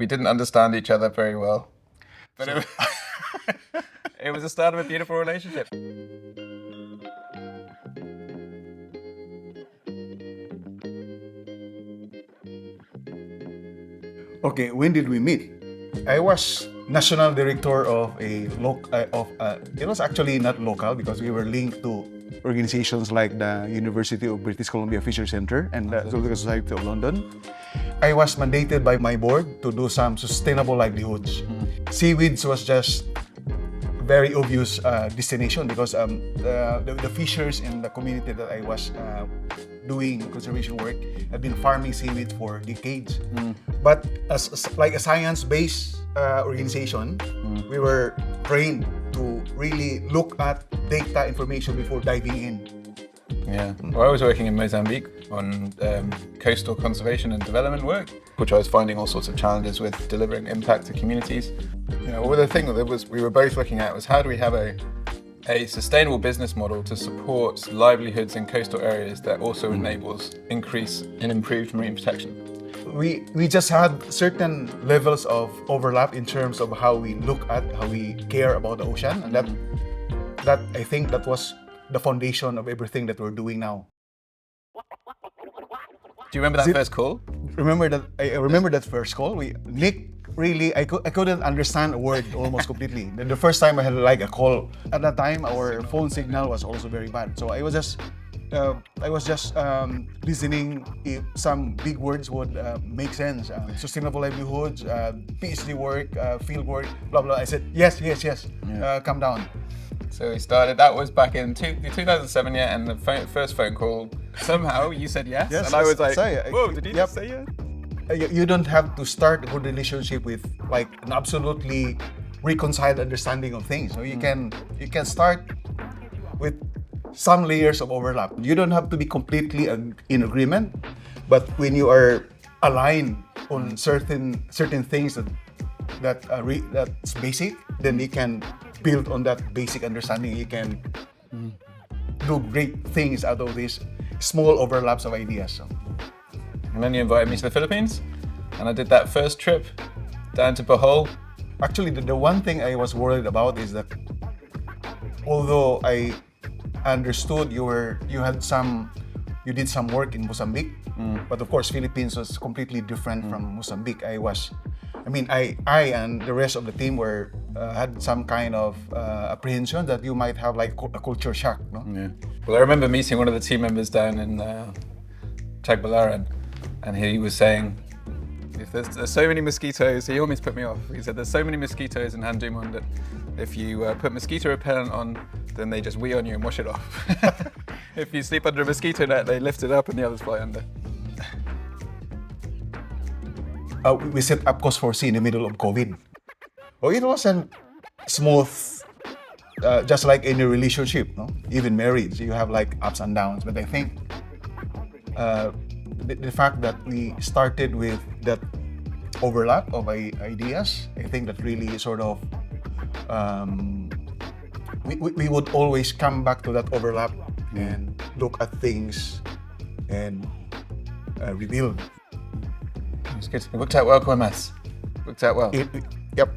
We didn't understand each other very well. But it was the start of a beautiful relationship. Okay, when did we meet? I was national director of a it was actually not local because we were linked to organizations like the University of British Columbia Fisher Center and the Zoological Society of London. I was mandated by my board to do some sustainable livelihoods. Seaweeds was just very obvious destination because the fishers in the community that I was doing conservation work have been farming seaweed for decades. But as like a science-based organization, we were trained to really look at data information before diving in. Yeah. Well, I was working in Mozambique on coastal conservation and development work, which I was finding all sorts of challenges with delivering impact to communities. You know, well, the thing that we were both looking at was how do we have a sustainable business model to support livelihoods in coastal areas that also enables increase in improved marine protection. We just had certain levels of overlap in terms of how we look at, how we care about the ocean, and that I think that was the foundation of everything that we're doing now. Do you remember that first call? I remember that first call. Nick really, I couldn't understand a word almost completely. The first time I had like a call, at that time our phone signal was also very bad. So I was just listening if some big words would make sense. Sustainable livelihoods, PhD work, field work, blah blah. I said yes. Calm down. So we started. That was back in 2007, yeah. And the first phone call, somehow you said yes, and I was like, "Whoa, did you just say yes?" You don't have to start a good relationship with like an absolutely reconciled understanding of things. So you can start with some layers of overlap. You don't have to be completely in agreement, but when you are aligned on certain things that's basic, then you can build on that basic understanding. You can do great things out of these small overlaps of ideas. So. And then you invited me to the Philippines, and I did that first trip down to Bohol. Actually, the one thing I was worried about is that although I understood you did some work in Mozambique, but of course Philippines was completely different from Mozambique. I and the rest of the team had some kind of apprehension that you might have like a culture shock, no? Yeah. Well, I remember meeting one of the team members down in Tagbilaran, and he was saying, if there's so many mosquitoes, he almost put me off. He said there's so many mosquitoes in Handumon that if you put mosquito repellent on, then they just wee on you and wash it off. If you sleep under a mosquito net, they lift it up and the others fly under. We set up Coast 4C in the middle of COVID. It wasn't smooth, just like any relationship, no? Even marriage, you have like ups and downs. But I think the fact that we started with that overlap of ideas, I think that really sort of we would always come back to that overlap and look at things and rebuild. It's good. It worked out well, Kwamas. Worked out well. Yep.